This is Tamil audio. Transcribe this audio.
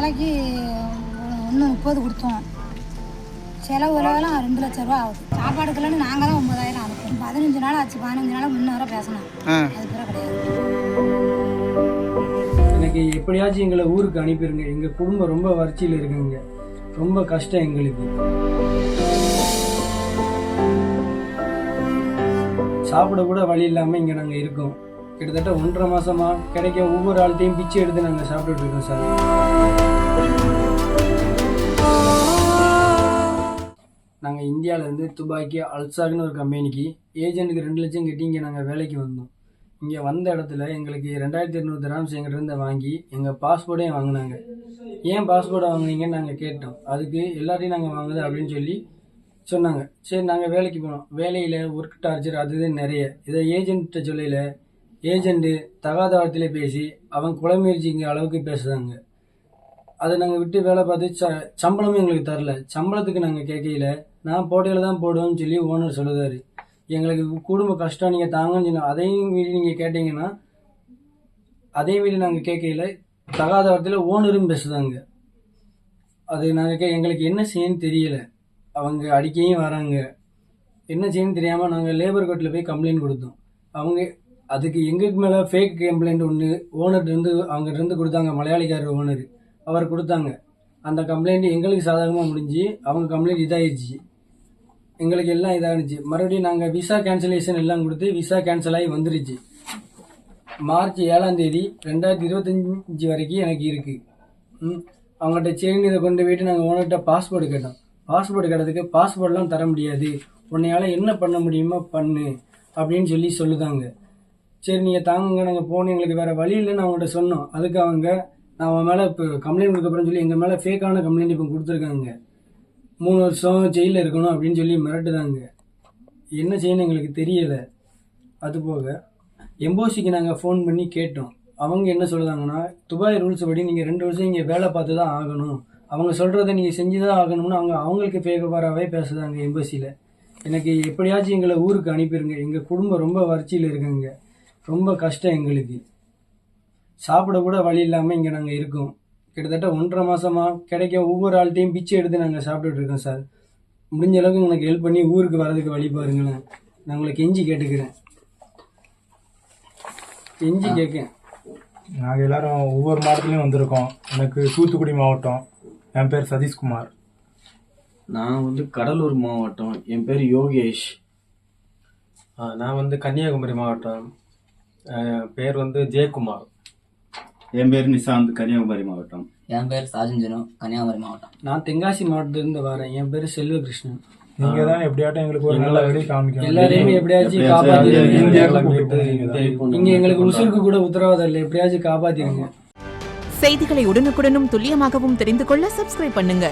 நாளைக்கு 1:30 கொடுத்தோம். செலவு உலகெல்லாம் 2 லட்ச ரூபா ஆகுது. சாப்பாடுக்கெல்லாம் நாங்கள் தான் 9,000 அனுப்போம். 15 நாள் ஆச்சு. 15 நாள் முன்னே பேசணும். அது பிறகு கிடையாது. எனக்கு எப்படியாச்சும் எங்களை ஊருக்கு அனுப்பிடுங்க. எங்கள் குடும்பம் ரொம்ப வறட்சியில் இருக்குங்க. ரொம்ப கஷ்டம் எங்களுக்கு. சாப்பிட கூட வழி இல்லாமல் இங்கே நாங்கள் இருக்கோம். கிட்டத்தட்ட 1.5 மாசமாக கிடைக்க ஒவ்வொரு ஆள்கிட்டையும் பிச்சை எடுத்து நாங்கள் சாப்பிட்டுட்டு இருக்கோம் சார். நாங்கள் இந்தியாவிலேருந்து துபாய்க்கு அல்சாக்னு ஒரு கம்பெனிக்கு ஏஜென்ட்டுக்கு 2 லட்சம் கட்டி இங்கே நாங்கள் வேலைக்கு வந்தோம். இங்கே வந்த இடத்துல எங்களுக்கு 2200 dirhams எங்கிட்ட வாங்கி எங்கள் பாஸ்போர்ட்டையும் வாங்கினாங்க. ஏன் பாஸ்போர்ட்டை வாங்கினீங்கன்னு நாங்கள் கேட்டோம். அதுக்கு எல்லாத்தையும் நாங்கள் வாங்குது அப்படின்னு சொல்லி சொன்னாங்க. சரி, நாங்கள் வேலைக்கு போனோம். வேலையில் ஒர்க் டார்ச்சர் அது நிறைய. இதை ஏஜென்ட்ட சொல்லல. ஏஜென்ட்டு தகாத வார்த்தையில பேசி அவங்க குலமுயற்சிங்கிற அளவுக்கு பேசுகிறாங்க. அதை நாங்கள் விட்டு வேலை பார்த்து சம்பளமும் எங்களுக்கு தரல. சம்பளத்துக்கு நாங்கள் கேட்கல. நான் போட்டையில் தான் போடுவேன்னு சொல்லி ஓனர் சொல்லுதாரு. எங்களுக்கு குடும்ப கஷ்டம் நீங்கள் தாங்கன்னு சொன்னால் அதையும் மீறி நீங்கள் கேட்டீங்கன்னா அதையும் மீறி நாங்கள் கேட்கல. தகாத வார்த்தையில் ஓனரும் பேசுதாங்க. அது நாங்கள் எங்களுக்கு என்ன செய்யணும்னு தெரியலை. அவங்க அடிக்கையும் வராங்க. என்ன செய்யணும்னு தெரியாமல் நாங்கள் லேபர் கோர்ட்டில் போய் கம்ப்ளைண்ட் கொடுத்தோம். அவங்க அதுக்கு எங்களுக்கு மேலே ஃபேக் கம்ப்ளைண்ட் ஒன்று ஓனர்கிட்ட அவங்ககிட்ட கொடுத்தாங்க. மலையாளிக்காரர் ஓனர் அவர் கொடுத்தாங்க. அந்த கம்ப்ளைண்ட் எங்களுக்கு சாதகமாக முடிஞ்சு அவங்க கம்ப்ளைண்ட் இதாகிடுச்சு. எங்களுக்கு எல்லாம் இதாகிடுச்சு. மறுபடியும் நாங்கள் விசா கேன்சலேஷன் எல்லாம் கொடுத்து விசா கேன்சல் ஆகி வந்துருச்சு. மார்ச் 7ஆம் தேதி 2025 வரைக்கும் எனக்கு இருக்குது. அவங்கள்ட்ட சரின்னு இதை கொண்டு போயிட்டு நாங்கள் ஓனர்கிட்ட பாஸ்போர்ட் கேட்டோம். பாஸ்போர்ட் கேட்டதுக்கு பாஸ்போர்ட்லாம் தர முடியாது, உன்னையால் என்ன பண்ண முடியுமோ பண்ணு அப்படின்னு சொல்லி சொல்லுதாங்க. சரி நீங்கள் தாங்க, நாங்கள் போனோம். எங்களுக்கு வேறு வழி இல்லைன்னு அவங்கள்ட்ட சொன்னோம். அதுக்கு அவங்க நான் அவன் மேலே இப்போ கம்ப்ளைண்ட் கொடுக்கப்புறம் சொல்லி எங்கள் மேலே ஃபேக்கான கம்ப்ளைண்ட் இப்போ கொடுத்துருக்காங்க. 3 வருஷம் ஜெயிலில் இருக்கணும் அப்படின்னு சொல்லி மிரட்டுதாங்க. என்ன செய்யணும் எங்களுக்கு தெரியலை. அதுபோக எம்போசிக்கு நாங்கள் ஃபோன் பண்ணி கேட்டோம். அவங்க என்ன சொல்லுதாங்கன்னா, துபாய் ரூல்ஸ் படி நீங்கள் 2 வருஷம் இங்கே வேலை பார்த்து தான் ஆகணும், அவங்க சொல்கிறத நீங்கள் செஞ்சு தான் ஆகணும்னு அவங்களுக்கு ஃபேவராகவே பேசுதாங்க எம்பசியில். எனக்கு எப்படியாச்சும் எங்களை ஊருக்கு அனுப்பிடுங்க. எங்கள் குடும்பம் ரொம்ப வறட்சியில் இருக்குங்க. ரொம்ப கஷ்டம் எங்களுக்கு. சாப்பிட கூட வழி இல்லாமல் இங்கே நாங்கள் இருக்கோம். கிட்டத்தட்ட 1.5 மாசமாக கிடைக்க ஒவ்வொரு ஆள்கிட்டையும் பிச்சை எடுத்து நாங்கள் சாப்பிட்டுட்டு இருக்கோம் சார். முடிஞ்ச அளவுக்கு எனக்கு ஹெல்ப் பண்ணி ஊருக்கு வர்றதுக்கு வழி பாருங்களேன். நான் உங்களை கெஞ்சி கேட்டுக்கிறேன். கெஞ்சி கேட்கேன். நாங்கள் எல்லாரும் ஒவ்வொரு மாவட்டத்துலையும் வந்திருக்கோம். எனக்கு தூத்துக்குடி மாவட்டம். என் பேர் சதீஷ்குமார். நான் கடலூர் மாவட்டம். என் பேர் யோகேஷ். நான் கன்னியாகுமரி மாவட்டம். பேர் ஜெயக்குமார். என் பேர் நிசாந்த், கன்னியாகுமரி மாவட்டம். என் பேர் சாஜஞ்சனு, கன்னியாகுமரி மாவட்டம். நான் தென்காசி மாவட்டத்திலிருந்து வரேன். என் பேர் செல்வகிருஷ்ணன். நீங்க தான் எப்படியாட்டும் எங்களுக்கு ஒரு நல்ல வழி காமிக்கணும். எல்லாரையும் எப்படியாச்சும் காப்பாத்திருங்க. இங்க எங்களுக்கு உசுருக்கு கூட உத்தரவாதம் இல்லை. எப்படியாச்சும் காப்பாத்திருங்க. செய்திகளை உடனுக்குடனும் துல்லியமாகவும் தெரிந்து கொள்ள சப்ஸ்கிரைப் பண்ணுங்க.